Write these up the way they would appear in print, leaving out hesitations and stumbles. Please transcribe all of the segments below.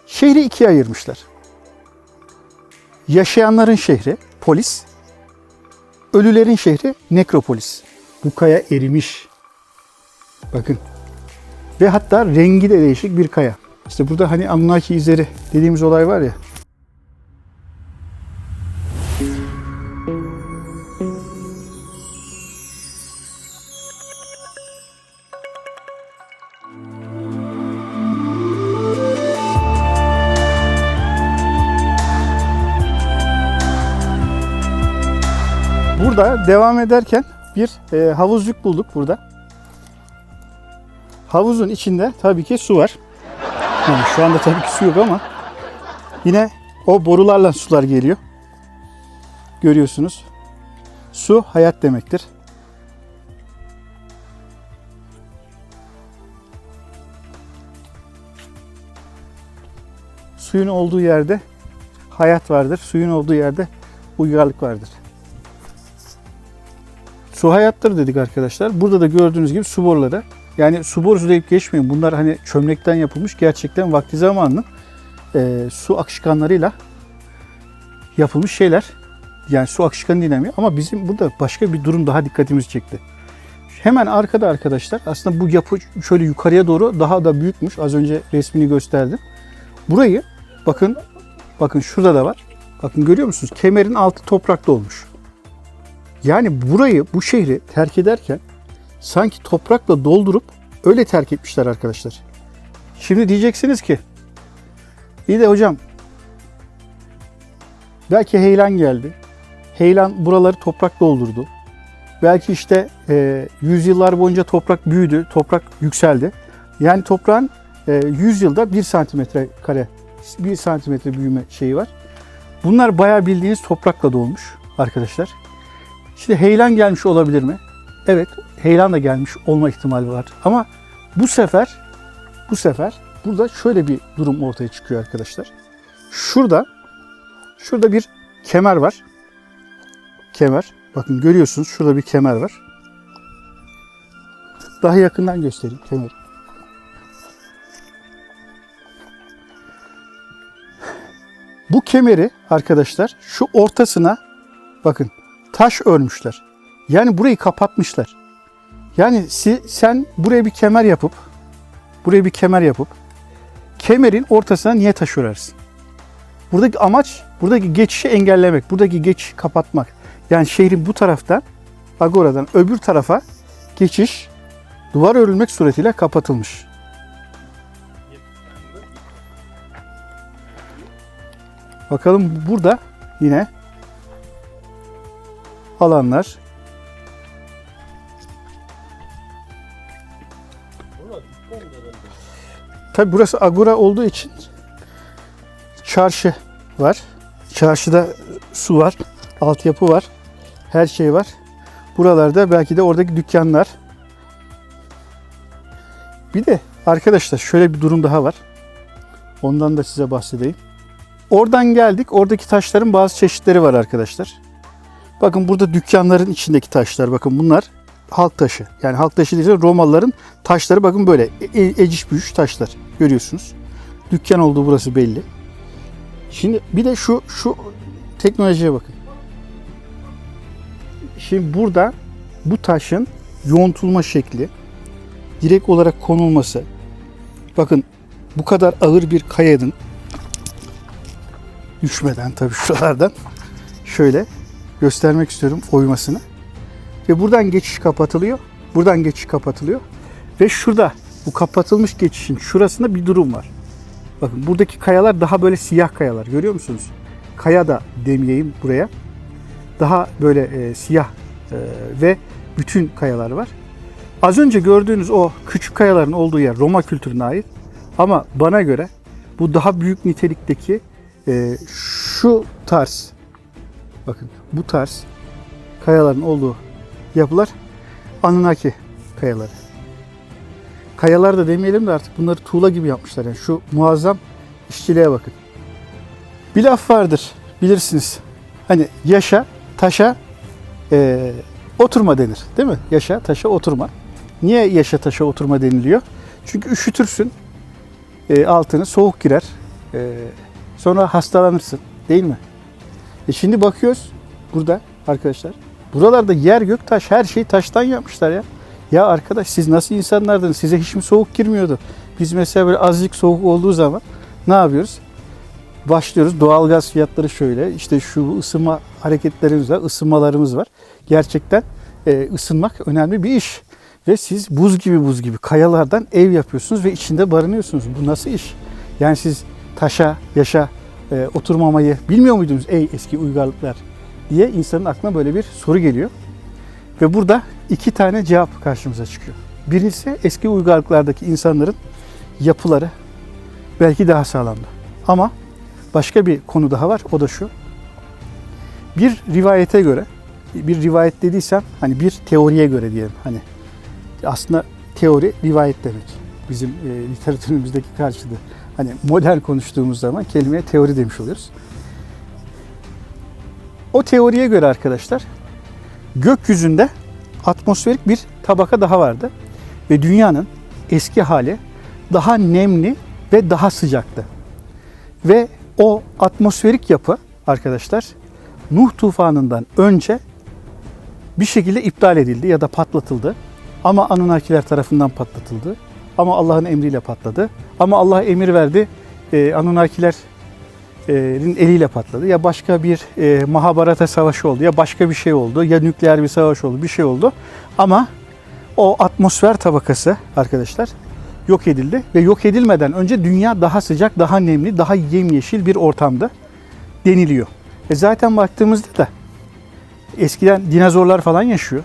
Şehri ikiye ayırmışlar. Yaşayanların şehri polis, ölülerin şehri nekropolis. Bu kaya erimiş. Bakın. Ve hatta rengi de değişik bir kaya. İşte burada hani Anunnaki izleri dediğimiz olay var ya. Burada devam ederken bir havuzcuk bulduk burada. Havuzun içinde tabii ki su var. Yani şu anda tabii ki su yok ama yine o borularla sular geliyor. Görüyorsunuz. Su hayat demektir. Suyun olduğu yerde hayat vardır. Suyun olduğu yerde uygarlık vardır. Su hayattır dedik arkadaşlar. Burada da gördüğünüz gibi su boruları. Yani su borusu deyip geçmeyin. Bunlar hani çömlekten yapılmış. Gerçekten vakti zamanının su akışkanlarıyla yapılmış şeyler. Yani su akışkanı dinamiği. Ama bizim burada başka bir durum daha dikkatimizi çekti. Hemen arkada arkadaşlar aslında bu yapı şöyle yukarıya doğru daha da büyükmüş. Az önce resmini gösterdim. Burayı bakın şurada da var. Bakın görüyor musunuz? Kemerin altı toprakta olmuş. Yani burayı, bu şehri terk ederken sanki toprakla doldurup öyle terk etmişler arkadaşlar. Şimdi diyeceksiniz ki iyi de hocam belki heyelan geldi. Heyelan buraları toprak doldurdu. Belki işte yüzyıllar boyunca toprak büyüdü, toprak yükseldi. Yani toprağın 100 yılda 1 santimetre kare, 1 santimetre büyüme şeyi var. Bunlar bayağı bildiğiniz toprakla dolmuş arkadaşlar. Şimdi heyelan gelmiş olabilir mi? Evet, heyelan da gelmiş olma ihtimali var. Ama bu sefer burada şöyle bir durum ortaya çıkıyor arkadaşlar. Şurada bir kemer var. Kemer. Bakın görüyorsunuz şurada bir kemer var. Daha yakından göstereyim kemeri. Bu kemeri arkadaşlar şu ortasına bakın taş örmüşler. Yani burayı kapatmışlar. Yani sen buraya bir kemer yapıp kemerin ortasına niye taş örersin? Buradaki amaç buradaki geçişi engellemek, buradaki geçişi kapatmak. Yani şehrin bu taraftan Agora'dan öbür tarafa geçiş duvar örülmek suretiyle kapatılmış. Bakalım burada yine alanlar. Tabi burası Agora olduğu için çarşı var. Çarşıda su var, altyapı var, her şey var. Buralarda belki de oradaki dükkanlar. Bir de arkadaşlar şöyle bir durum daha var. Ondan da size bahsedeyim. Oradan geldik. Oradaki taşların bazı çeşitleri var arkadaşlar. Bakın burada dükkanların içindeki taşlar. Bakın bunlar halk taşı. Yani halk taşı değil, Romalıların taşları bakın böyle eciş büyüş taşlar. Görüyorsunuz. Dükkan olduğu burası belli. Şimdi bir de şu teknolojiye bakın. Şimdi burada bu taşın yontulma şekli, direkt olarak konulması. Bakın bu kadar ağır bir kayanın düşmeden tabii şuralardan şöyle göstermek istiyorum oymasını. Ve buradan geçiş kapatılıyor. Buradan geçiş kapatılıyor. Ve şurada bu kapatılmış geçişin şurasında bir durum var. Bakın buradaki kayalar daha böyle siyah kayalar. Görüyor musunuz? Kaya da demeyeyim buraya. Daha böyle siyah ve bütün kayalar var. Az önce gördüğünüz o küçük kayaların olduğu yer Roma kültürüne ait. Ama bana göre bu daha büyük nitelikteki şu tarz, bakın bu tarz kayaların olduğu yapılar Anunnaki kayaları. Kayalar da demeyelim de artık bunları tuğla gibi yapmışlar. Yani şu muazzam işçiliğe bakın. Bir laf vardır bilirsiniz. Hani yaşa taşa oturma denir değil mi? Yaşa taşa oturma. Niye yaşa taşa oturma deniliyor? Çünkü üşütürsün. altını soğuk girer. Sonra hastalanırsın değil mi? Şimdi bakıyoruz burada arkadaşlar. Buralarda yer gök taş, her şeyi taştan yapmışlar ya. Ya arkadaş siz nasıl insanlardınız? Size hiç mi soğuk girmiyordu? Biz mesela böyle azıcık soğuk olduğu zaman ne yapıyoruz? Başlıyoruz. Doğalgaz fiyatları şöyle. İşte şu ısınma hareketlerimiz var, ısınmalarımız var. Gerçekten ısınmak önemli bir iş. Ve siz buz gibi kayalardan ev yapıyorsunuz ve içinde barınıyorsunuz. Bu nasıl iş? Yani siz taşa, yaşa oturmamayı bilmiyor muydunuz ey eski uygarlıklar diye insanın aklına böyle bir soru geliyor. Ve burada iki tane cevap karşımıza çıkıyor. Birincisi eski uygarlıklardaki insanların yapıları belki daha sağlamdı. Ama başka bir konu daha var, o da şu. Bir rivayete göre, bir rivayet dediysem hani bir teoriye göre diyelim. Hani aslında teori rivayet demek. Bizim literatürümüzdeki karşılığı. Hani modern konuştuğumuz zaman kelimeye teori demiş oluyoruz. O teoriye göre arkadaşlar gökyüzünde atmosferik bir tabaka daha vardı. Ve dünyanın eski hali daha nemli ve daha sıcaktı. Ve o atmosferik yapı arkadaşlar Nuh tufanından önce bir şekilde iptal edildi ya da patlatıldı. Ama Anunnakiler tarafından patlatıldı. Ama Allah'ın emriyle patladı. Ama Allah emir verdi. Anunnakilerin eliyle patladı. Ya başka bir Mahabharata savaşı oldu. Ya başka bir şey oldu. Ya nükleer bir savaş oldu. Bir şey oldu. Ama o atmosfer tabakası arkadaşlar yok edildi. Ve yok edilmeden önce dünya daha sıcak, daha nemli, daha yemyeşil bir ortamda deniliyor. Zaten baktığımızda da eskiden dinozorlar falan yaşıyor.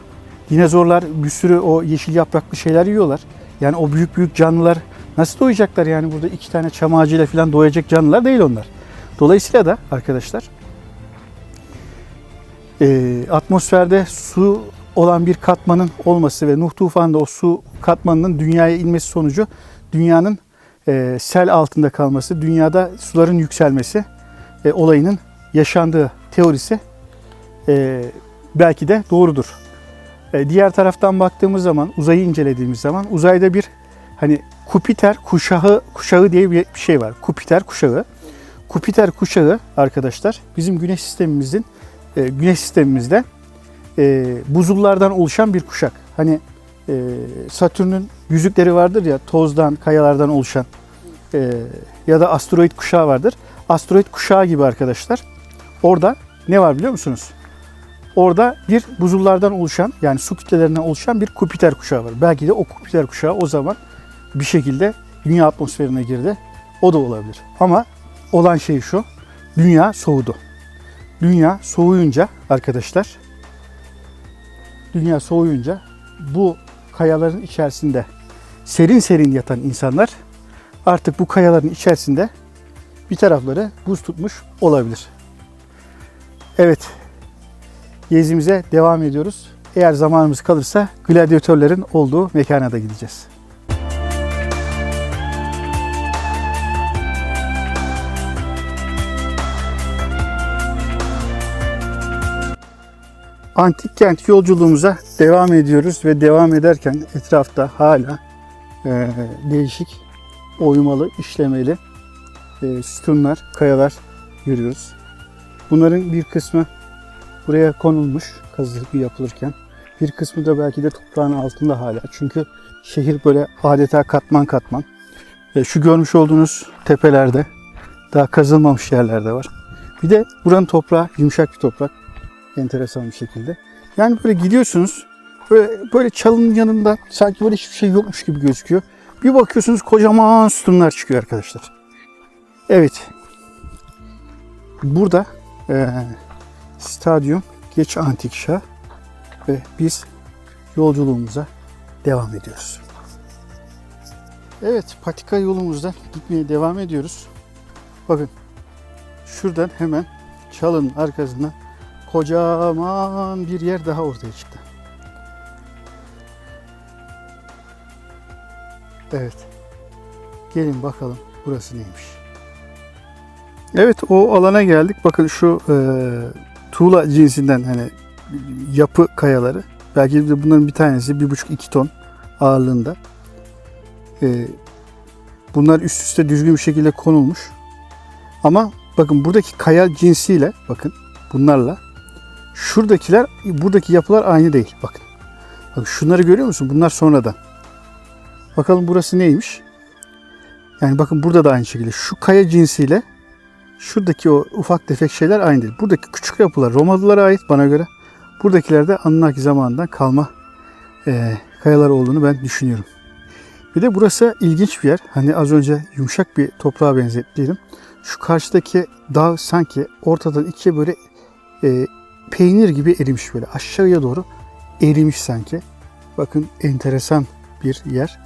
Dinozorlar bir sürü o yeşil yapraklı şeyler yiyorlar. Yani o büyük canlılar nasıl doyacaklar yani burada iki tane çam ağacıyla falan doyacak canlılar değil onlar. Dolayısıyla da arkadaşlar atmosferde su olan bir katmanın olması ve Nuh tufanında o su katmanının dünyaya inmesi sonucu dünyanın sel altında kalması, dünyada suların yükselmesi olayının yaşandığı teorisi belki de doğrudur. Diğer taraftan baktığımız zaman, uzayı incelediğimiz zaman uzayda bir hani Kupiter kuşağı diye bir şey var. Kupiter kuşağı. Kupiter kuşağı arkadaşlar bizim güneş sistemimizde buzullardan oluşan bir kuşak. Hani Satürn'ün yüzükleri vardır ya tozdan, kayalardan oluşan ya da asteroid kuşağı vardır. Asteroid kuşağı gibi arkadaşlar. Orada ne var biliyor musunuz? Orada bir buzullardan oluşan yani su kütlelerinden oluşan bir Kupiter kuşağı var. Belki de o Kupiter kuşağı o zaman bir şekilde dünya atmosferine girdi. O da olabilir. Ama olan şey şu. Dünya soğudu. Dünya soğuyunca arkadaşlar bu kayaların içerisinde serin yatan insanlar artık bu kayaların içerisinde bir tarafları buz tutmuş olabilir. Evet. Gezimize devam ediyoruz. Eğer zamanımız kalırsa gladyatörlerin olduğu mekana da gideceğiz. Antik kent yolculuğumuza devam ediyoruz ve devam ederken etrafta hala değişik oymalı, işlemeli sütunlar, kayalar görüyoruz. Bunların bir kısmı buraya konulmuş kazı yapılırken. Bir kısmı da belki de toprağın altında hala. Çünkü şehir böyle adeta katman katman. Şu görmüş olduğunuz tepelerde daha kazılmamış yerlerde var. Bir de buranın toprağı yumuşak bir toprak. Enteresan bir şekilde. Yani böyle gidiyorsunuz böyle çalının yanında sanki böyle hiçbir şey yokmuş gibi gözüküyor. Bir bakıyorsunuz kocaman sütunlar çıkıyor arkadaşlar. Evet. Burada stadyum geç antik çağ ve biz yolculuğumuza devam ediyoruz. Evet, patika yolumuzdan gitmeye devam ediyoruz. Bakın şuradan hemen çalının arkasından kocaman bir yer daha ortaya çıktı. Evet. Gelin bakalım burası neymiş. Evet, o alana geldik. Bakın şu tuğla cinsinden hani yapı kayaları. Belki de bunların bir tanesi 1,5-2 ton ağırlığında. Bunlar üst üste düzgün bir şekilde konulmuş. Ama bakın buradaki kaya cinsiyle, bakın bunlarla şuradakiler, buradaki yapılar aynı değil. Bakın. Bak şunları görüyor musun? Bunlar sonradan. Bakalım burası neymiş? Yani bakın burada da aynı şekilde. Şu kaya cinsiyle şuradaki o ufak tefek şeyler aynı değil. Buradaki küçük yapılar Romalılara ait bana göre. Buradakiler de Anunnaki zamanından kalma kayalar olduğunu ben düşünüyorum. Bir de burası ilginç bir yer. Hani az önce yumuşak bir toprağa benzettim. Şu karşıdaki dağ sanki ortadan ikiye böyle peynir gibi erimiş, böyle aşağıya doğru erimiş sanki. Bakın enteresan bir yer.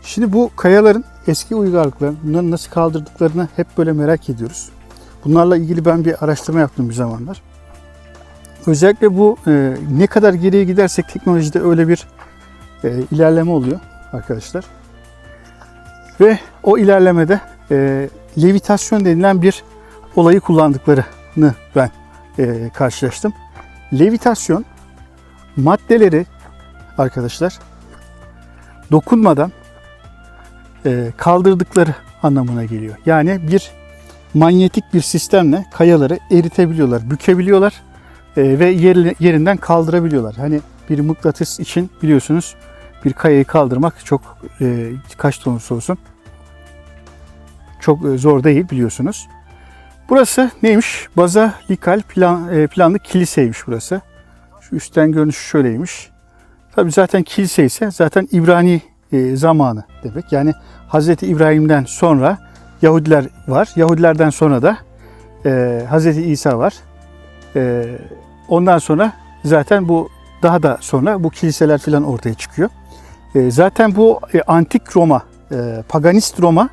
Şimdi bu kayaların eski uygarlıklarını, bunları nasıl kaldırdıklarını hep böyle merak ediyoruz. Bunlarla ilgili ben bir araştırma yaptım bir zamanlar. Özellikle bu ne kadar geriye gidersek teknolojide öyle bir ilerleme oluyor arkadaşlar. Ve o ilerlemede levitasyon denilen bir olayı kullandıklarını ben karşılaştım. Levitasyon maddeleri arkadaşlar dokunmadan kaldırdıkları anlamına geliyor. Yani bir manyetik bir sistemle kayaları eritebiliyorlar, bükebiliyorlar ve yerinden kaldırabiliyorlar. Hani bir mıknatıs için biliyorsunuz bir kayayı kaldırmak çok kaç ton olsun çok zor değil biliyorsunuz. Burası neymiş? Bazilikal planlı kiliseymiş burası. Şu üstten görünüşü şöyleymiş. Tabi zaten kilise ise zaten İbrani zamanı demek. Yani Hazreti İbrahim'den sonra Yahudiler var. Yahudilerden sonra da Hazreti İsa var. Ondan sonra zaten bu daha da sonra bu kiliseler filan ortaya çıkıyor. Zaten bu antik Roma, paganist Roma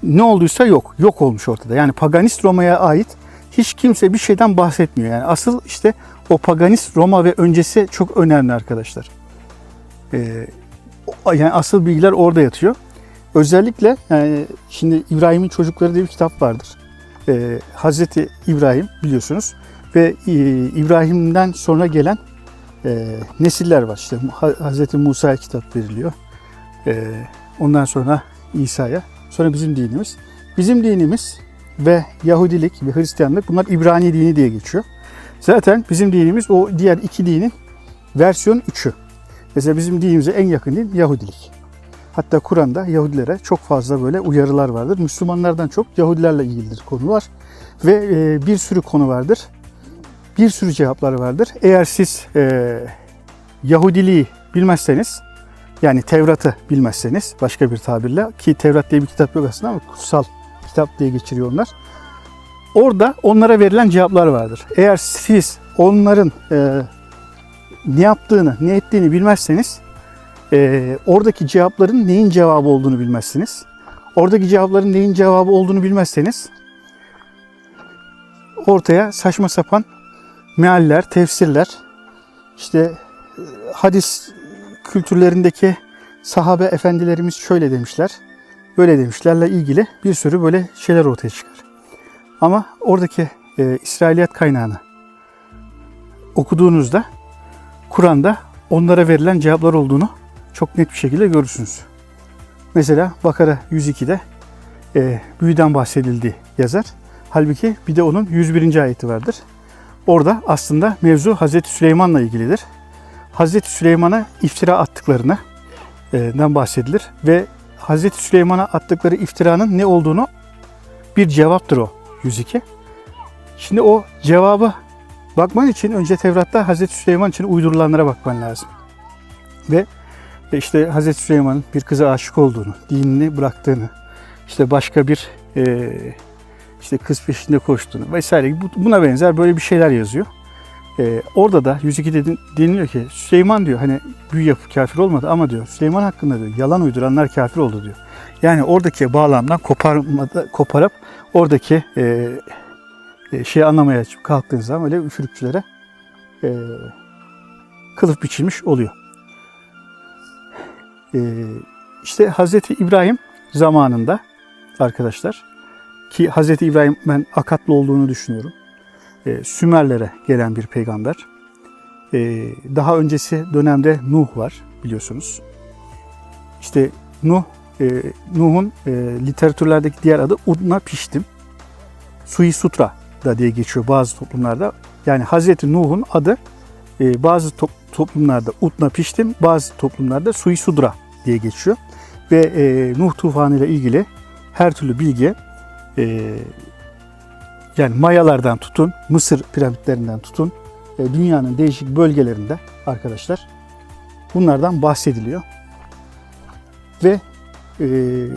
ne olduysa yok olmuş ortada. Yani paganist Roma'ya ait hiç kimse bir şeyden bahsetmiyor. Yani asıl işte o paganist Roma ve öncesi çok önemli arkadaşlar. Yani asıl bilgiler orada yatıyor. Özellikle yani şimdi İbrahim'in Çocukları diye bir kitap vardır. Hazreti İbrahim biliyorsunuz ve İbrahim'den sonra gelen nesiller var. İşte Hazreti Musa'ya kitap veriliyor. Ondan sonra İsa'ya. Sonra bizim dinimiz. Bizim dinimiz ve Yahudilik ve Hristiyanlık bunlar İbrani dini diye geçiyor. Zaten bizim dinimiz o diğer iki dinin versiyon 3'ü. Mesela bizim dinimize en yakın din Yahudilik. Hatta Kur'an'da Yahudilere çok fazla böyle uyarılar vardır. Müslümanlardan çok Yahudilerle ilgilidir konular. Ve bir sürü konu vardır. Bir sürü cevaplar vardır. Eğer siz Yahudiliği bilmezseniz, yani Tevrat'ı bilmezseniz başka bir tabirle, ki Tevrat diye bir kitap yok aslında ama kutsal kitap diye geçiriyor onlar. Orada onlara verilen cevaplar vardır. Eğer siz onların ne yaptığını, ne ettiğini bilmezseniz, oradaki cevapların neyin cevabı olduğunu bilmezsiniz. Oradaki cevapların neyin cevabı olduğunu bilmezseniz ortaya saçma sapan mealler, tefsirler, işte hadis kültürlerindeki sahabe efendilerimiz şöyle demişler, böyle demişlerle ilgili bir sürü böyle şeyler ortaya çıkar. Ama oradaki İsrailiyat kaynağını okuduğunuzda Kur'an'da onlara verilen cevaplar olduğunu çok net bir şekilde görürsünüz. Mesela Bakara 102'de büyüden bahsedildiği yazar. Halbuki bir de onun 101. ayeti vardır. Orada aslında mevzu Hazreti Süleyman'la ilgilidir. Hazreti Süleyman'a iftira attıklarından bahsedilir ve Hazreti Süleyman'a attıkları iftiranın ne olduğunu bir cevaptır o 102. Şimdi o cevabı bakman için önce Tevrat'ta Hazreti Süleyman için uydurulanlara bakman lazım. Ve işte Hazreti Süleyman'ın bir kıza aşık olduğunu, dinini bıraktığını, işte başka bir işte kız peşinde koştuğunu vesaire buna benzer böyle bir şeyler yazıyor. Orada da 102'de deniliyor ki Süleyman diyor hani büyü yapıp kafir olmadı ama diyor Süleyman hakkında diyor yalan uyduranlar kafir oldu diyor. Yani oradaki bağlamdan koparıp oradaki şeyi anlamaya kalktığınız zaman öyle üfürükçülere kılıf biçilmiş oluyor. İşte Hazreti İbrahim zamanında arkadaşlar, ki Hazreti İbrahim ben Akatlı olduğunu düşünüyorum. Sümerlere gelen bir peygamber. Daha öncesi dönemde Nuh var biliyorsunuz. İşte Nuh Nuh'un literatürlerdeki diğer adı Utnapishtim. Sui Sutra da diye geçiyor bazı toplumlarda. Yani Hazreti Nuh'un adı bazı toplumlarda Utnapishtim, bazı toplumlarda Sui Sutra diye geçiyor. Ve Nuh tufanı ile ilgili her türlü bilgi yani Mayalardan tutun, Mısır piramitlerinden tutun, dünyanın değişik bölgelerinde arkadaşlar bunlardan bahsediliyor. Ve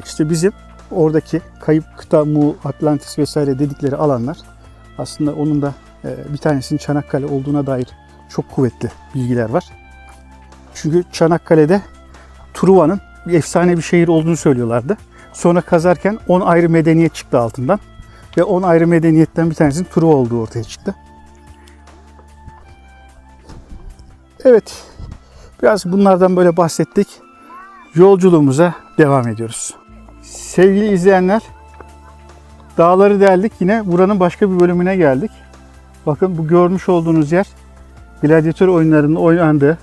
işte bizim oradaki kayıp kıta, Mu, Atlantis vesaire dedikleri alanlar aslında onun da bir tanesinin Çanakkale olduğuna dair çok kuvvetli bilgiler var. Çünkü Çanakkale'de Truva'nın bir efsane bir şehir olduğunu söylüyorlardı. Sonra kazarken 10 ayrı medeniyet çıktı altından. Ve 10 ayrı medeniyetten bir tanesinin Truva olduğu ortaya çıktı. Evet, biraz bunlardan böyle bahsettik. Yolculuğumuza devam ediyoruz. Sevgili izleyenler, dağları deldik. Yine buranın başka bir bölümüne geldik. Bakın bu görmüş olduğunuz yer gladyatör oyunlarının oynandığı,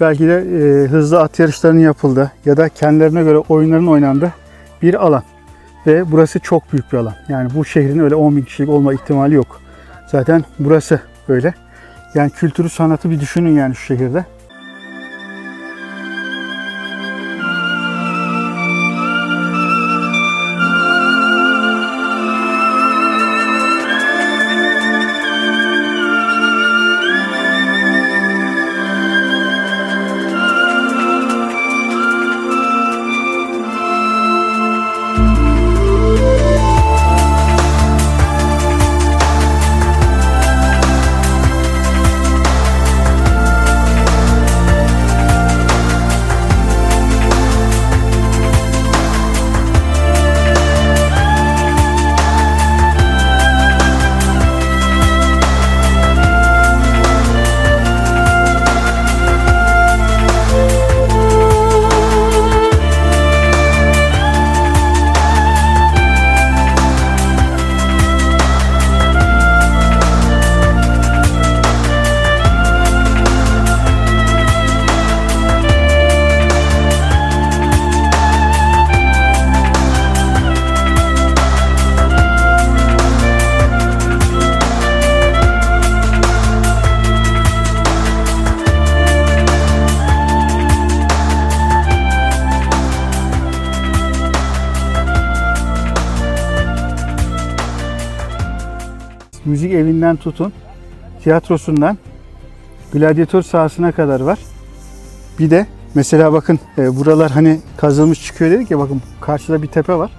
belki de hızlı at yarışlarının yapıldığı ya da kendilerine göre oyunların oynandığı bir alan. Ve burası çok büyük bir alan. Yani bu şehrin öyle 10.000 kişilik olma ihtimali yok. Zaten burası öyle. Yani kültürü, sanatı bir düşünün yani şu şehirde. Müzik evinden tutun, tiyatrosundan, gladyatör sahasına kadar var. Bir de mesela bakın buralar hani kazılmış çıkıyor dedik ya, bakın karşıda bir tepe var.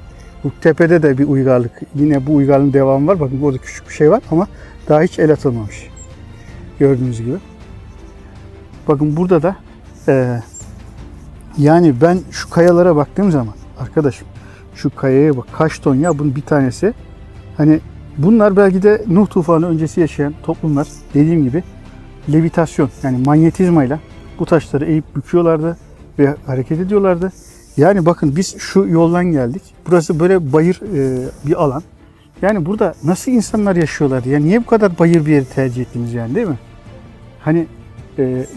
Bu tepede de bir uygarlık, yine bu uygarlığın devamı var. Bakın orada küçük bir şey var ama daha hiç el atılmamış. Gördüğünüz gibi. Bakın burada da yani ben şu kayalara baktığım zaman arkadaşım, şu kayaya bak, kaç ton ya bunun bir tanesi. Hani bunlar belki de Nuh tufanı öncesi yaşayan toplumlar, dediğim gibi levitasyon yani manyetizmayla bu taşları eğip büküyorlardı ve hareket ediyorlardı. Yani bakın biz şu yoldan geldik. Burası böyle bayır bir alan. Yani burada nasıl insanlar yaşıyorlar? Ya niye bu kadar bayır bir yeri tercih ettiniz yani, değil mi? Hani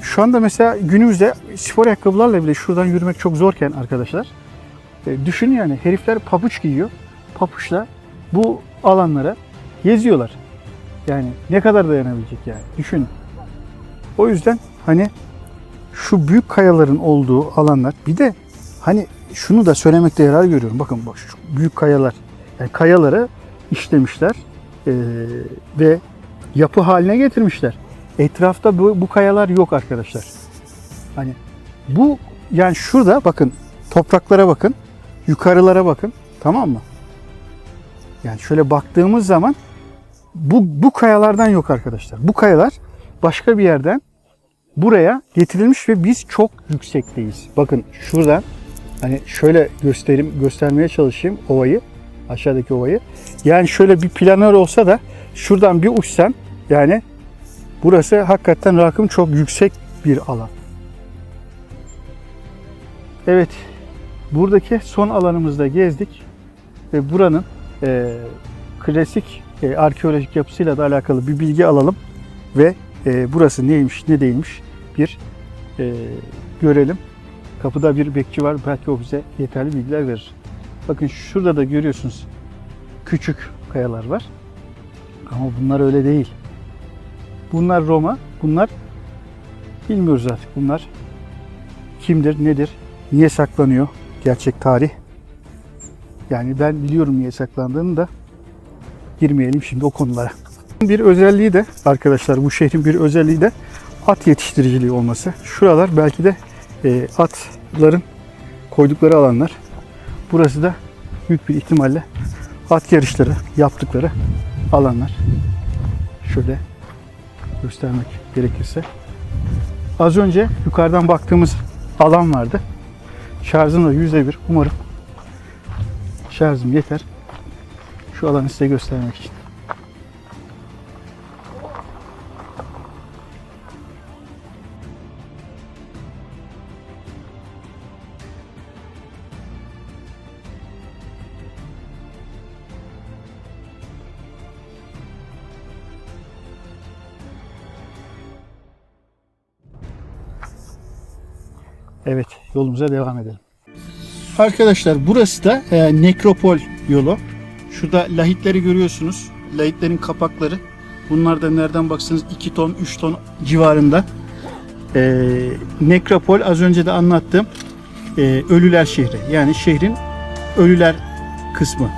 şu anda mesela günümüzde spor ayakkabılarla bile şuradan yürümek çok zorken arkadaşlar, düşünün yani herifler pabuç giyiyor. Pabuçla bu alanlara geziyorlar. Yani ne kadar dayanabilecek yani, düşünün. O yüzden hani şu büyük kayaların olduğu alanlar, bir de hani şunu da söylemekte yarar görüyorum. Bakın bak şu büyük kayalar, yani kayaları işlemişler ve yapı haline getirmişler. Etrafta bu kayalar yok arkadaşlar. Hani bu yani şurada bakın, topraklara bakın, yukarılara bakın, tamam mı? Yani şöyle baktığımız zaman bu kayalardan yok arkadaşlar. Bu kayalar başka bir yerden buraya getirilmiş ve biz çok yüksekteyiz. Bakın şuradan hani şöyle göstermeye çalışayım ovayı, aşağıdaki ovayı. Yani şöyle bir planör olsa da şuradan bir uçsan, yani burası hakikaten rakım çok yüksek bir alan. Evet, buradaki son alanımızda gezdik ve buranın klasik arkeolojik yapısıyla da alakalı bir bilgi alalım ve burası neymiş ne değilmiş bir görelim. Kapıda bir bekçi var. Belki o bize yeterli bilgiler verir. Bakın şurada da görüyorsunuz küçük kayalar var. Ama bunlar öyle değil. Bunlar Roma. Bunlar bilmiyoruz artık. Bunlar kimdir, nedir, niye saklanıyor? Gerçek tarih. Yani ben biliyorum niye saklandığını da girmeyelim şimdi o konulara. Bir özelliği de arkadaşlar, bu şehrin bir özelliği de at yetiştiriciliği olması. Şuralar belki de atların koydukları alanlar. Burası da büyük bir ihtimalle at yarışları yaptıkları alanlar. Şöyle göstermek gerekirse. Az önce yukarıdan baktığımız alan vardı. Şarjım da %1. Umarım şarjım yeter. Şu alanı size göstermek için. Evet, yolumuza devam edelim. Arkadaşlar burası da nekropol yolu. Şurada lahitleri görüyorsunuz. Lahitlerin kapakları. Bunlar da nereden baksanız 2 ton, 3 ton civarında. Nekropol az önce de anlattığım ölüler şehri. Yani şehrin ölüler kısmı.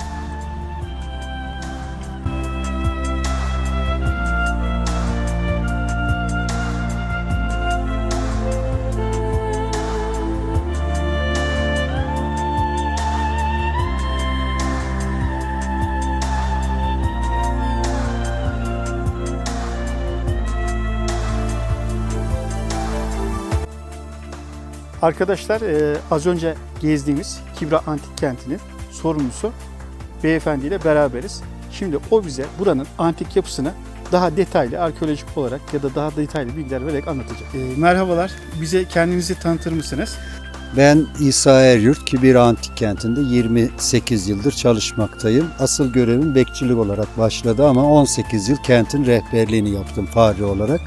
Arkadaşlar az önce gezdiğimiz Kibra Antik Kenti'nin sorumlusu beyefendiyle beraberiz. Şimdi o bize buranın antik yapısını daha detaylı arkeolojik olarak ya da daha detaylı bilgiler vererek anlatacak. Merhabalar, bize kendinizi tanıtır mısınız? Ben İsa Eryurt, Kibra Antik Kenti'nde 28 yıldır çalışmaktayım. Asıl görevim bekçilik olarak başladı ama 18 yıl kentin rehberliğini yaptım fare olarak.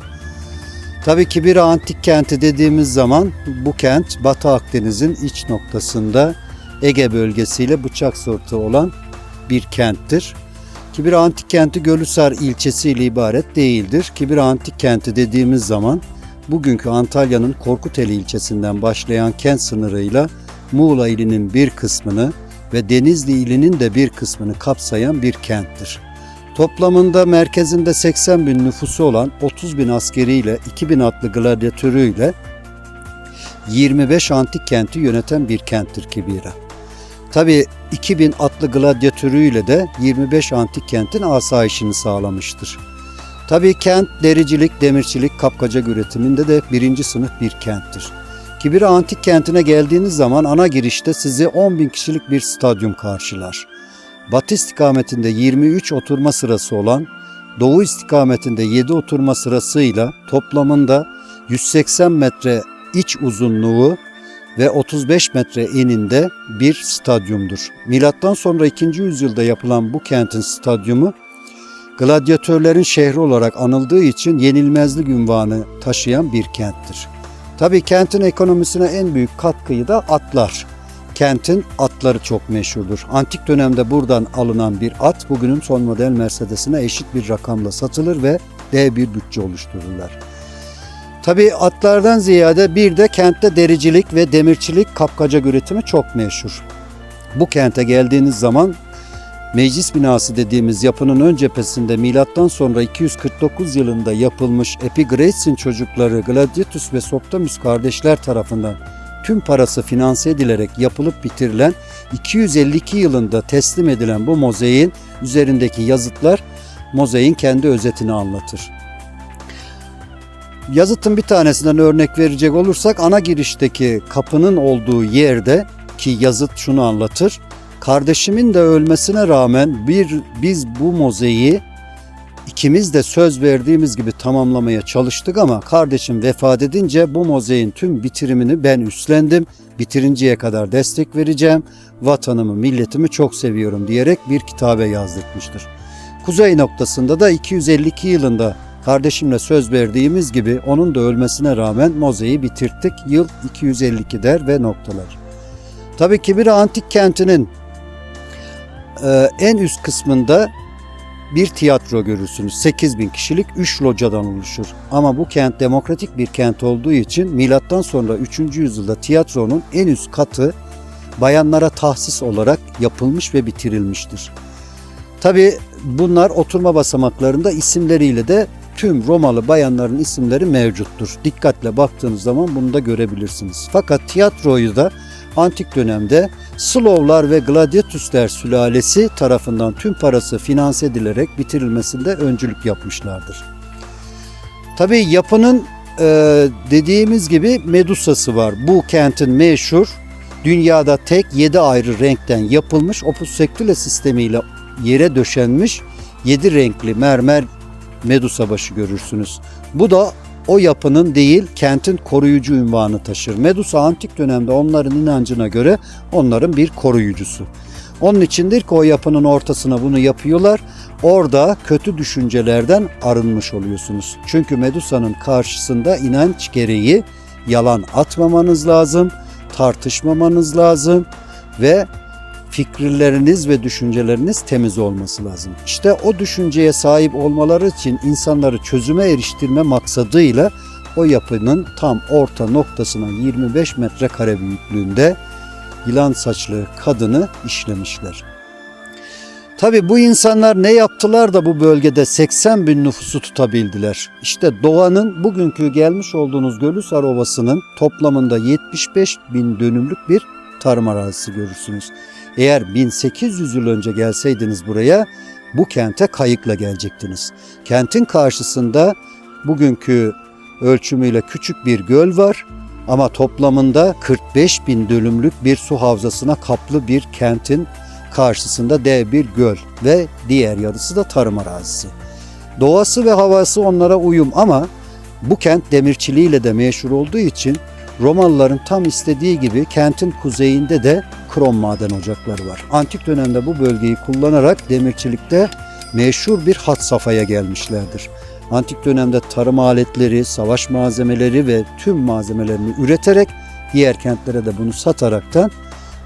Tabii Kibra Antik Kenti dediğimiz zaman bu kent Batı Akdeniz'in iç noktasında Ege bölgesiyle bıçak sırtı olan bir kenttir. Kibra Antik Kenti Gölhisar ilçesiyle ibaret değildir. Kibra Antik Kenti dediğimiz zaman bugünkü Antalya'nın Korkuteli ilçesinden başlayan kent sınırıyla Muğla ilinin bir kısmını ve Denizli ilinin de bir kısmını kapsayan bir kenttir. Toplamında merkezinde 80 bin nüfusu olan 30 bin askeriyle 2000 atlı gladyatörüyle 25 antik kenti yöneten bir kenttir Kibra. Tabi 2000 atlı gladyatörüyle de 25 antik kentin asayişini sağlamıştır. Tabii kent dericilik, demirçilik, kapkacak üretiminde de birinci sınıf bir kenttir. Kibra Antik Kenti'ne geldiğiniz zaman ana girişte sizi 10 bin kişilik bir stadyum karşılar. Batı istikametinde 23 oturma sırası olan, doğu istikametinde 7 oturma sırasıyla toplamında 180 metre iç uzunluğu ve 35 metre eninde bir stadyumdur. Milattan sonra 2. yüzyılda yapılan bu kentin stadyumu, gladyatörlerin şehri olarak anıldığı için yenilmezlik unvanı taşıyan bir kenttir. Tabii kentin ekonomisine en büyük katkıyı da atlar. Kentin atları çok meşhurdur. Antik dönemde buradan alınan bir at bugünün son model Mercedes'ine eşit bir rakamla satılır ve dev bir bütçe oluştururlar. Tabii atlardan ziyade bir de kentte dericilik ve demirçilik, kapkacak üretimi çok meşhur. Bu kente geldiğiniz zaman meclis binası dediğimiz yapının ön cephesinde milattan sonra 249 yılında yapılmış Epigreis'in çocukları Gladiatus ve Soctamus kardeşler tarafından tüm parası finanse edilerek yapılıp bitirilen 252 yılında teslim edilen bu mozaiğin üzerindeki yazıtlar mozaiğin kendi özetini anlatır. Yazıtın bir tanesinden örnek verecek olursak ana girişteki kapının olduğu yerde ki yazıt şunu anlatır. Kardeşimin de ölmesine rağmen biz bu mozaiği ikimiz de söz verdiğimiz gibi tamamlamaya çalıştık ama kardeşim vefat edince bu mozaiğin tüm bitirimini ben üstlendim. Bitirinceye kadar destek vereceğim. Vatanımı, milletimi çok seviyorum diyerek bir kitabe yazdırmıştır. Kuzey noktasında da 252 yılında Kardeşimle söz verdiğimiz gibi onun da ölmesine rağmen mozeyi bitirttik. Yıl 252 der ve noktalar. Tabii Kibira Antik Kenti'nin en üst kısmında bir tiyatro görürsünüz. 8.000 kişilik 3 locadan oluşur. Ama bu kent demokratik bir kent olduğu için milattan sonra 3. yüzyılda tiyatronun en üst katı bayanlara tahsis olarak yapılmış ve bitirilmiştir. Tabii bunlar oturma basamaklarında isimleriyle de tüm Romalı bayanların isimleri mevcuttur. Dikkatle baktığınız zaman bunu da görebilirsiniz. Fakat tiyatroyu da antik dönemde Slavlar ve Gladiatusler sülalesi tarafından tüm parası finanse edilerek bitirilmesinde öncülük yapmışlardır. Tabii yapının dediğimiz gibi Medusa'sı var. Bu kentin meşhur, dünyada tek 7 ayrı renkten yapılmış opus sectile sistemiyle yere döşenmiş 7 renkli mermer Medusa başı görürsünüz. Bu da o yapının değil, kentin koruyucu unvanı taşır. Medusa antik dönemde onların inancına göre onların bir koruyucusu. Onun içindir ki o yapının ortasına bunu yapıyorlar. Orada kötü düşüncelerden arınmış oluyorsunuz. Çünkü Medusa'nın karşısında inanç gereği yalan atmamanız lazım, tartışmamanız lazım ve fikirleriniz ve düşünceleriniz temiz olması lazım. İşte o düşünceye sahip olmaları için insanları çözüme eriştirme maksadıyla o yapının tam orta noktasına 25 metrekare büyüklüğünde yılan saçlı kadını işlemişler. Tabi bu insanlar ne yaptılar da bu bölgede 80 bin nüfusu tutabildiler? İşte doğanın bugünkü gelmiş olduğunuz Gölhisar Ovası'nın toplamında 75 bin dönümlük bir tarım arazisi görürsünüz. Eğer 1800 yıl önce gelseydiniz buraya, bu kente kayıkla gelecektiniz. Kentin karşısında bugünkü ölçümüyle küçük bir göl var ama toplamında 45 bin dönümlük bir su havzasına kaplı bir kentin karşısında dev bir göl ve diğer yarısı da tarım arazisi. Doğası ve havası onlara uyum ama bu kent demirçiliğiyle de meşhur olduğu için Romalıların tam istediği gibi kentin kuzeyinde de krom maden ocakları var. Antik dönemde bu bölgeyi kullanarak demirçilikte meşhur bir had safhaya gelmişlerdir. Antik dönemde tarım aletleri, savaş malzemeleri ve tüm malzemelerini üreterek diğer kentlere de bunu sataraktan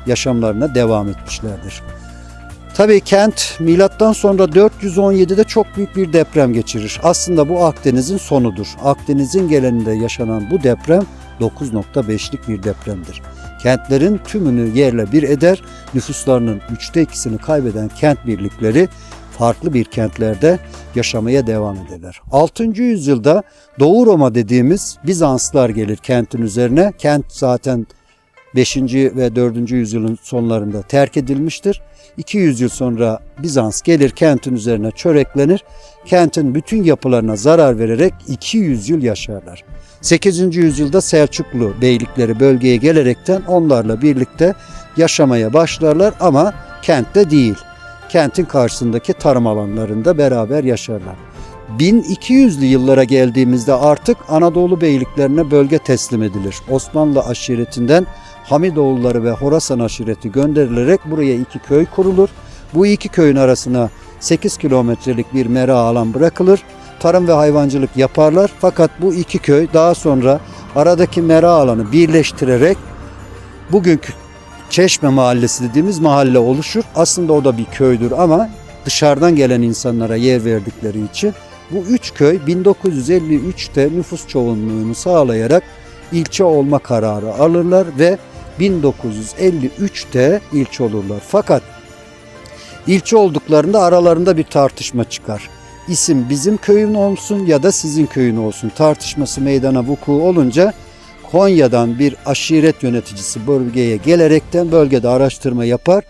yaşamlarına devam etmişlerdir. Tabii kent milattan sonra 417'de çok büyük bir deprem geçirir. Aslında bu Akdeniz'in sonudur. Akdeniz'in geleninde yaşanan bu deprem 9.5'lik bir depremdir. Kentlerin tümünü yerle bir eder, nüfuslarının 2/3'ünü kaybeden kent birlikleri farklı bir kentlerde yaşamaya devam ederler. 6. yüzyılda Doğu Roma dediğimiz Bizanslılar gelir kentin üzerine. Kent zaten 5. ve 4. yüzyılın sonlarında terk edilmiştir. 200 yıl sonra Bizans gelir kentin üzerine çöreklenir. Kentin bütün yapılarına zarar vererek 200 yıl yaşarlar. 8. yüzyılda Selçuklu beylikleri bölgeye gelerekten onlarla birlikte yaşamaya başlarlar ama kentte değil. Kentin karşısındaki tarım alanlarında beraber yaşarlar. 1200'lü yıllara geldiğimizde artık Anadolu beyliklerine bölge teslim edilir. Osmanlı aşiretinden Hamidoğulları ve Horasan aşireti gönderilerek buraya 2 köy kurulur. Bu 2 köyün arasına 8 kilometrelik bir mera alan bırakılır. Tarım ve hayvancılık yaparlar. Fakat bu 2 köy daha sonra aradaki mera alanı birleştirerek bugünkü Çeşme Mahallesi dediğimiz mahalle oluşur. Aslında o da bir köydür ama dışarıdan gelen insanlara yer verdikleri için bu 3 köy 1953'te nüfus çoğunluğunu sağlayarak ilçe olma kararı alırlar ve 1953'te ilçe olurlar. Fakat ilçe olduklarında aralarında bir tartışma çıkar. İsim bizim köyün olsun ya da sizin köyün olsun tartışması meydana vuku olunca Konya'dan bir aşiret yöneticisi bölgeye gelerekten bölgede araştırma yapar.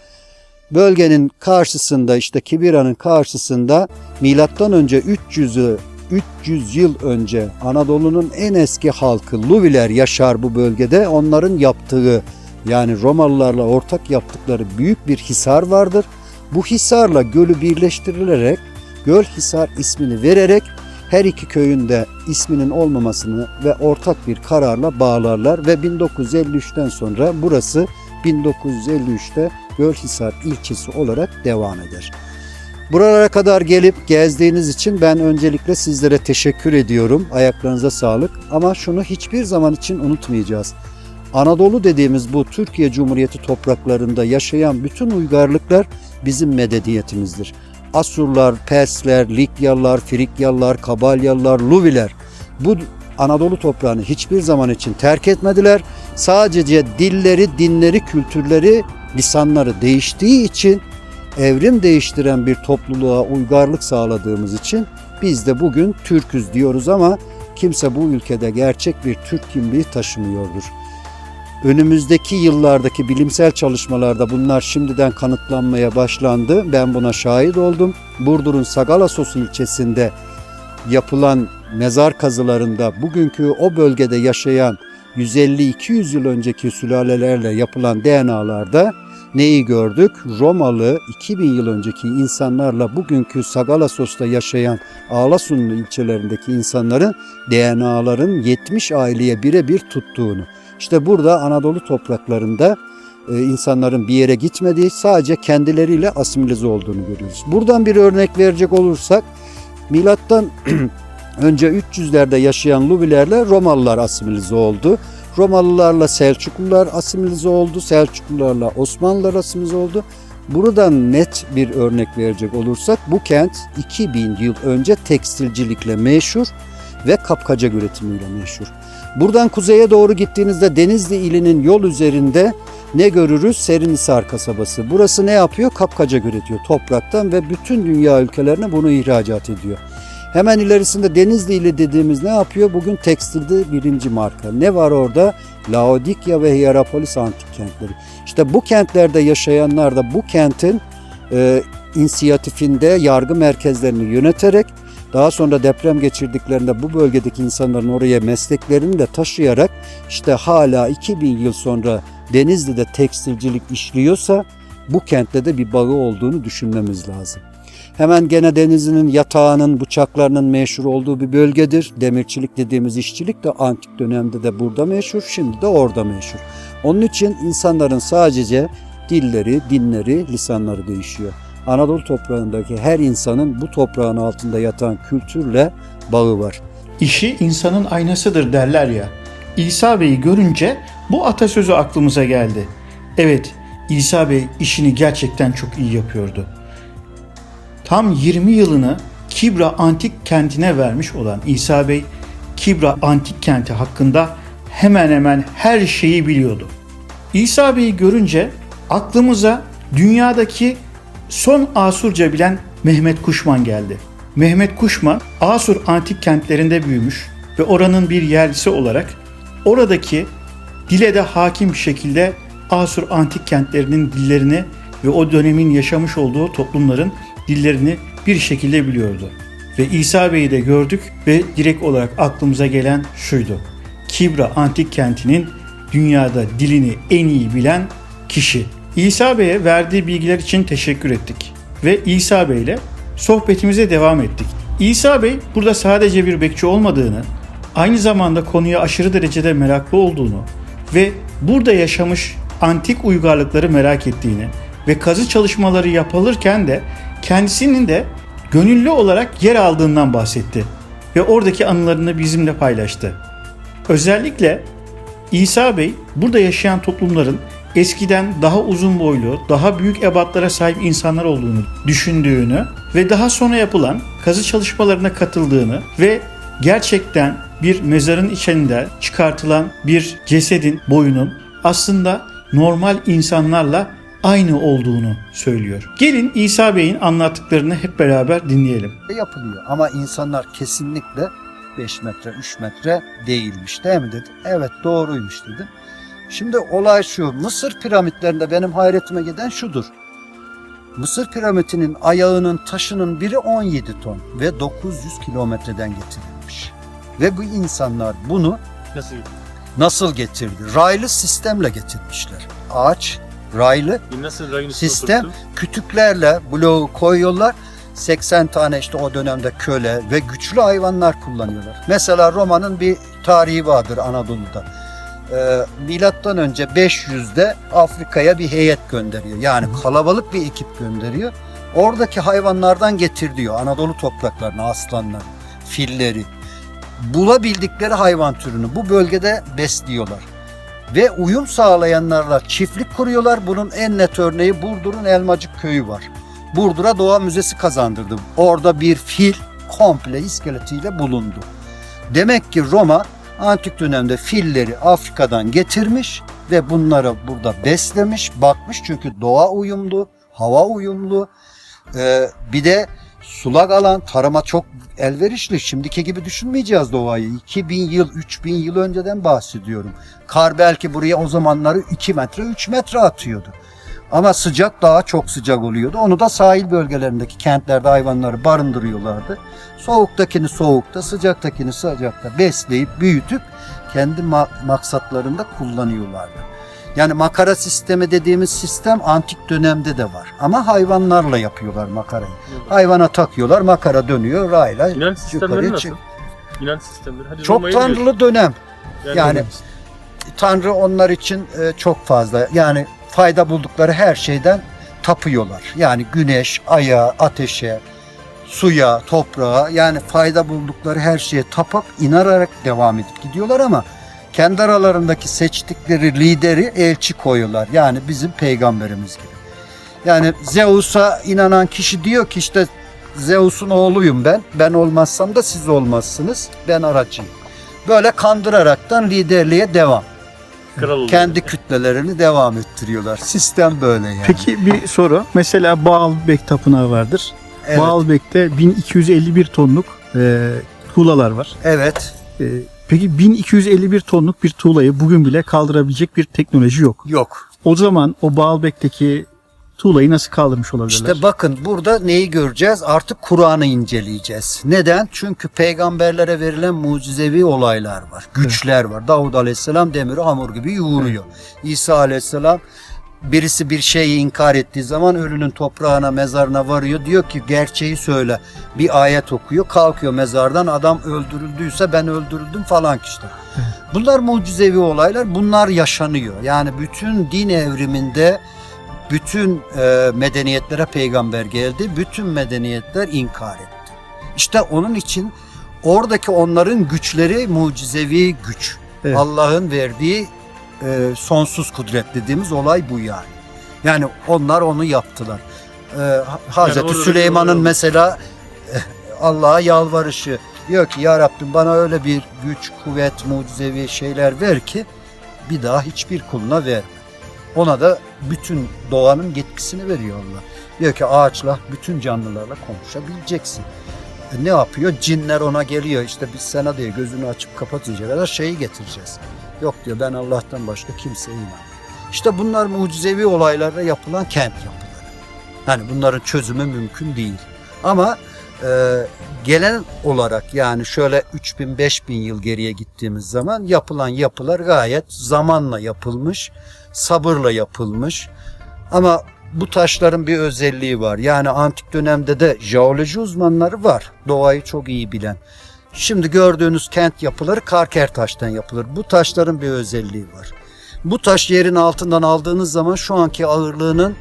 Bölgenin karşısında işte Kibira'nın karşısında milattan önce 300 yıl önce Anadolu'nun en eski halkı Luviler yaşar bu bölgede. Onların yaptığı yani Romalılarla ortak yaptıkları büyük bir hisar vardır. Bu hisarla gölü birleştirilerek Gölhisar ismini vererek her iki köyün de isminin olmamasını ve ortak bir kararla bağlarlar ve 1953'ten sonra burası 1953'te Gölhisar ilçesi olarak devam eder. Buralara kadar gelip gezdiğiniz için ben öncelikle sizlere teşekkür ediyorum. Ayaklarınıza sağlık. Ama şunu hiçbir zaman için unutmayacağız. Anadolu dediğimiz bu Türkiye Cumhuriyeti topraklarında yaşayan bütün uygarlıklar bizim medeniyetimizdir. Asurlar, Persler, Likyalılar, Frikyalılar, Kabalyalılar, Luviler bu Anadolu toprağını hiçbir zaman için terk etmediler. Sadece dilleri, dinleri, kültürleri, lisanları değiştiği için evrim değiştiren bir topluluğa uygarlık sağladığımız için biz de bugün Türk'üz diyoruz ama kimse bu ülkede gerçek bir Türk kimliği taşımıyordur. Önümüzdeki yıllardaki bilimsel çalışmalarda bunlar şimdiden kanıtlanmaya başlandı. Ben buna şahit oldum. Burdur'un Sagalassos ilçesinde yapılan mezar kazılarında bugünkü o bölgede yaşayan 150-200 yıl önceki sülalelerle yapılan DNA'larda neyi gördük? Romalı 2000 yıl önceki insanlarla bugünkü Sagalassos'ta yaşayan Ağlasunlu ilçelerindeki insanların DNA'ların 70 aileye birebir tuttuğunu. İşte burada Anadolu topraklarında insanların bir yere gitmediği, sadece kendileriyle asimilize olduğunu görüyoruz. Buradan bir örnek verecek olursak milattan önce 300'lerde yaşayan Luvilerle Romalılar asimilize oldu. Romalılarla Selçuklular asimilize oldu. Selçuklularla Osmanlılar asimilize oldu. Buradan net bir örnek verecek olursak bu kent 2000 yıl önce tekstilcilikle meşhur ve kapkacak üretimiyle meşhur. Buradan kuzeye doğru gittiğinizde Denizli ilinin yol üzerinde ne görürüz? Serinhisar kasabası. Burası ne yapıyor? Kapkacak üretiyor topraktan ve bütün dünya ülkelerine bunu ihracat ediyor. Hemen ilerisinde Denizli ili dediğimiz ne yapıyor? Bugün tekstilde birinci marka. Ne var orada? Laodikya ve Hierapolis antik kentleri. İşte bu kentlerde yaşayanlar da bu kentin inisiyatifinde yargı merkezlerini yöneterek daha sonra deprem geçirdiklerinde bu bölgedeki insanların oraya mesleklerini de taşıyarak işte hala 2000 yıl sonra Denizli'de tekstilcilik işliyorsa bu kentte de bir bağı olduğunu düşünmemiz lazım. Hemen gene Denizli'nin yatağının, bıçaklarının meşhur olduğu bir bölgedir. Demirçilik dediğimiz işçilik de antik dönemde de burada meşhur, şimdi de orada meşhur. Onun için insanların sadece dilleri, dinleri, lisanları değişiyor. Anadolu toprağındaki her insanın bu toprağın altında yatan kültürle bağı var. İşi insanın aynasıdır derler ya. İsa Bey'i görünce bu atasözü aklımıza geldi. Evet, İsa Bey işini gerçekten çok iyi yapıyordu. Tam 20 yılını Kibra Antik Kenti'ne vermiş olan İsa Bey, Kibra Antik Kenti hakkında hemen hemen her şeyi biliyordu. İsa Bey'i görünce aklımıza dünyadaki son Asurca bilen Mehmet Kuşman geldi. Mehmet Kuşman, Asur antik kentlerinde büyümüş ve oranın bir yerlisi olarak oradaki dile de hakim bir şekilde Asur antik kentlerinin dillerini ve o dönemin yaşamış olduğu toplumların dillerini bir şekilde biliyordu. Ve İsa Bey'i de gördük ve direkt olarak aklımıza gelen şuydu: Kibra Antik Kenti'nin dünyada dilini en iyi bilen kişi. İsa Bey'e verdiği bilgiler için teşekkür ettik ve İsa Bey ile sohbetimize devam ettik. İsa Bey burada sadece bir bekçi olmadığını, aynı zamanda konuya aşırı derecede meraklı olduğunu ve burada yaşamış antik uygarlıkları merak ettiğini ve kazı çalışmaları yapılırken de kendisinin de gönüllü olarak yer aldığından bahsetti ve oradaki anılarını bizimle paylaştı. Özellikle İsa Bey burada yaşayan toplumların eskiden daha uzun boylu, daha büyük ebatlara sahip insanlar olduğunu düşündüğünü ve daha sonra yapılan kazı çalışmalarına katıldığını ve gerçekten bir mezarın içinde çıkartılan bir cesedin boyunun aslında normal insanlarla aynı olduğunu söylüyor. Gelin İsa Bey'in anlattıklarını hep beraber dinleyelim. Yapılıyor ama insanlar kesinlikle 5 metre, 3 metre değilmiş değil mi dedim. Evet, doğruymuş dedim. Şimdi olay şu: Mısır piramitlerinde benim hayretime giden şudur. Mısır piramitinin ayağının taşının biri 17 ton ve 900 kilometreden getirilmiş. Ve bu insanlar bunu nasıl getirdi? Raylı sistemle getirmişler. Ağaç, raylı sistem, kütüklerle bloğu koyuyorlar. 80 tane işte o dönemde köle ve güçlü hayvanlar kullanıyorlar. Mesela Roma'nın bir tarihi vardır Anadolu'da. Milattan önce 500'de Afrika'ya bir heyet gönderiyor. Yani kalabalık bir ekip gönderiyor. Oradaki hayvanlardan getir diyor. Anadolu topraklarına aslanlar, filleri, bulabildikleri hayvan türünü bu bölgede besliyorlar. Ve uyum sağlayanlarla çiftlik kuruyorlar. Bunun en net örneği Burdur'un Elmacık Köyü var. Burdur'a Doğa Müzesi kazandırdı. Orada bir fil komple iskeletiyle bulundu. Demek ki Roma antik dönemde filleri Afrika'dan getirmiş ve bunları burada beslemiş, bakmış çünkü doğa uyumlu, hava uyumlu. Bir de sulak alan, tarıma çok elverişli. Şimdiki gibi düşünmeyeceğiz doğayı. 2000 yıl, 3000 yıl önceden bahsediyorum. Kar belki buraya o zamanları 2 metre, 3 metre atıyordu. Ama sıcak daha çok sıcak oluyordu. Onu da sahil bölgelerindeki kentlerde hayvanları barındırıyorlardı. Soğuktakini soğukta, sıcaktakini sıcakta besleyip büyütüp kendi maksatlarında kullanıyorlardı. Yani makara sistemi dediğimiz sistem antik dönemde de var. Ama hayvanlarla yapıyorlar makarayı. Hayvana takıyorlar, makara dönüyor, rayla İnanç sistemleri yukarıya nasıl? çık. İnanç sistemleri. Hadi Çok Roma'yı tanrılı biliyorsun. dönem. Yani Tanrı onlar için çok fazla. Yani fayda buldukları her şeyden tapıyorlar. Yani güneş, aya, ateşe, suya, toprağa, yani fayda buldukları her şeye tapıp inanarak devam edip gidiyorlar ama kendi aralarındaki seçtikleri lideri elçi koyuyorlar. Yani bizim peygamberimiz gibi. Yani Zeus'a inanan kişi diyor ki işte Zeus'un oğluyum ben. Ben olmazsam da siz olmazsınız. Ben aracıyım. Böyle kandıraraktan liderliğe devam. Kral oluyor. Kendi kütlelerini devam ettiriyorlar. Sistem böyle yani. Peki bir soru. Mesela Baalbek Tapınağı vardır. Evet. Baalbek'te 1251 tonluk tuğlalar var. Evet. Peki 1251 tonluk bir tuğlayı bugün bile kaldırabilecek bir teknoloji yok. Yok. O zaman o Baalbek'teki tuğlayı nasıl kaldırmış olabilirler? İşte bakın burada neyi göreceğiz? Artık Kur'an'ı inceleyeceğiz. Neden? Çünkü peygamberlere verilen mucizevi olaylar var. Güçler var. Davud Aleyhisselam demiri hamur gibi yoğuruyor. İsa Aleyhisselam birisi bir şeyi inkar ettiği zaman ölünün toprağına, mezarına varıyor. Diyor ki gerçeği söyle. Bir ayet okuyor. Kalkıyor mezardan. Adam öldürüldüyse ben öldürüldüm falan işte. Bunlar mucizevi olaylar. Bunlar yaşanıyor. Yani bütün din evriminde bütün medeniyetlere peygamber geldi. Bütün medeniyetler inkar etti. İşte onun için oradaki onların güçleri mucizevi güç. Evet. Allah'ın verdiği sonsuz kudret dediğimiz olay bu yani. Yani onlar onu yaptılar. Hazreti orada Süleyman'ın bir- mesela Allah'a yalvarışı diyor ki ya Rabbim bana öyle bir güç, kuvvet, mucizevi şeyler ver ki bir daha hiçbir kuluna verme. Ona da bütün doğanın yetkisini veriyor Allah. Diyor ki ağaçla bütün canlılarla konuşabileceksin. Ne yapıyor? Cinler ona geliyor. İşte biz sana diyor gözünü açıp kapatınca kadar şeyi getireceğiz. Yok diyor ben Allah'tan başka kimseye inanmıyorum. İşte bunlar mucizevi olaylarla yapılan kent yapıları. Yani bunların çözümü mümkün değil. Ama gelen olarak yani şöyle 3000-5000 yıl geriye gittiğimiz zaman yapılan yapılar gayet zamanla yapılmış, sabırla yapılmış. Ama bu taşların bir özelliği var. Yani antik dönemde de jeoloji uzmanları var. Doğayı çok iyi bilen. Şimdi gördüğünüz kent yapıları karker taştan yapılır. Bu taşların bir özelliği var. Bu taş yerin altından aldığınız zaman şu anki ağırlığının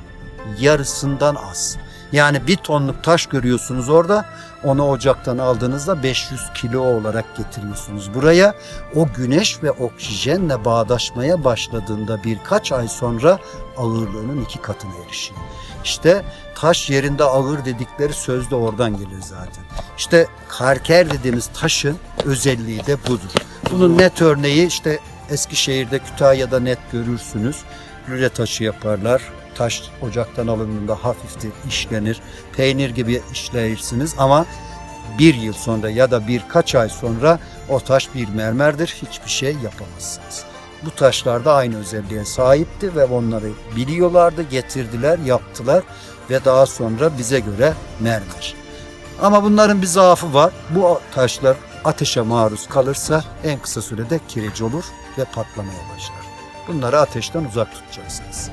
yarısından az. Yani 1 tonluk taş görüyorsunuz orada. Onu ocaktan aldığınızda 500 kilo olarak getiriyorsunuz buraya. O güneş ve oksijenle bağdaşmaya başladığında birkaç ay sonra ağırlığının 2 katına erişiyor. İşte taş yerinde ağır dedikleri söz de oradan gelir zaten. İşte karker dediğimiz taşın özelliği de budur. Bunun net örneği işte Eskişehir'de, Kütahya'da net görürsünüz. Lüle taşı yaparlar. Taş ocaktan alındığında hafiftir, işlenir. Peynir gibi işleyirsiniz ama bir yıl sonra ya da birkaç ay sonra o taş bir mermerdir. Hiçbir şey yapamazsınız. Bu taşlar da aynı özelliğe sahipti ve onları biliyorlardı, getirdiler, yaptılar ve daha sonra bize göre mermer. Ama bunların bir zaafı var. Bu taşlar ateşe maruz kalırsa en kısa sürede kireç olur ve patlamaya başlar. Bunları ateşten uzak tutacaksınız.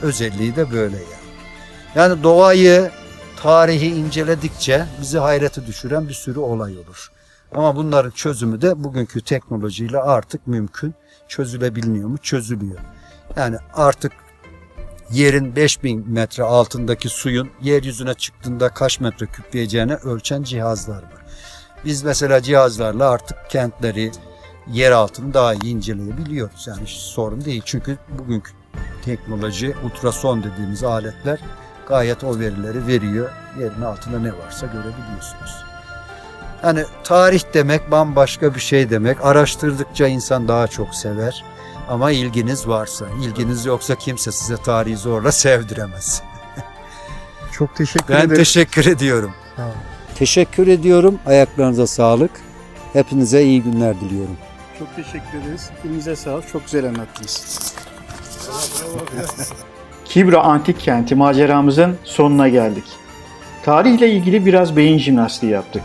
Özelliği de böyle yani. Yani doğayı, tarihi inceledikçe bizi hayrete düşüren bir sürü olay olur. Ama bunların çözümü de bugünkü teknolojiyle artık mümkün. Çözülebiliyor mu? Çözülüyor. Yani artık yerin 5000 metre altındaki suyun yeryüzüne çıktığında kaç metre küpleyeceğini ölçen cihazlar var. Biz mesela cihazlarla artık kentleri, yer altını daha iyi inceleyebiliyoruz. Yani hiç sorun değil. Çünkü bugünkü teknoloji, ultrason dediğimiz aletler gayet o verileri veriyor. Yerin altında ne varsa görebiliyorsunuz. Yani tarih demek bambaşka bir şey demek. Araştırdıkça insan daha çok sever. Ama ilginiz varsa, ilginiz yoksa kimse size tarihi zorla sevdiremez. Çok teşekkür Ben ederim. teşekkür ediyorum. Teşekkür ediyorum. Ayaklarınıza sağlık. Hepinize iyi günler diliyorum. Çok teşekkür ederiz. Elinize sağlık. Çok güzel anlattınız. Kibra Antik Kenti maceramızın sonuna geldik. Tarihle ilgili biraz beyin jimnastiği yaptık.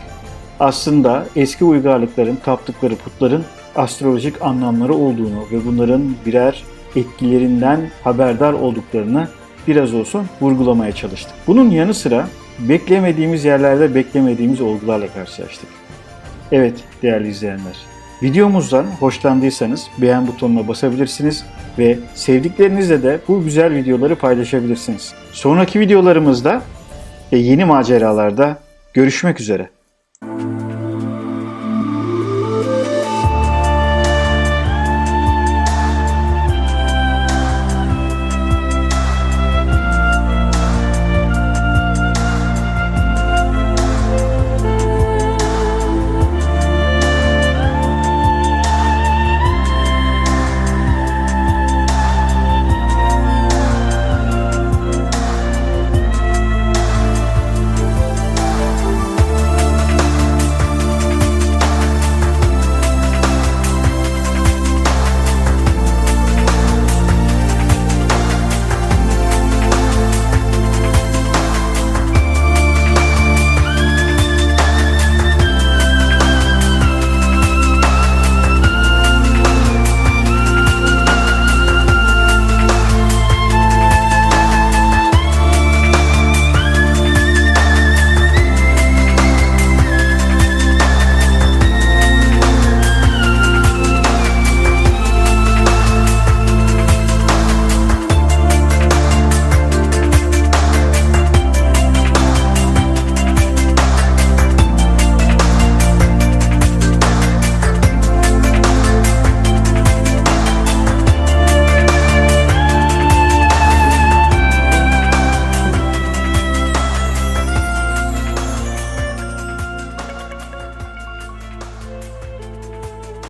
Aslında eski uygarlıkların taptıkları putların astrolojik anlamları olduğunu ve bunların birer etkilerinden haberdar olduklarını biraz olsun vurgulamaya çalıştık. Bunun yanı sıra beklemediğimiz yerlerde beklemediğimiz olgularla karşılaştık. Evet değerli izleyenler, videomuzdan hoşlandıysanız beğen butonuna basabilirsiniz ve sevdiklerinizle de bu güzel videoları paylaşabilirsiniz. Sonraki videolarımızda ve yeni maceralarda görüşmek üzere.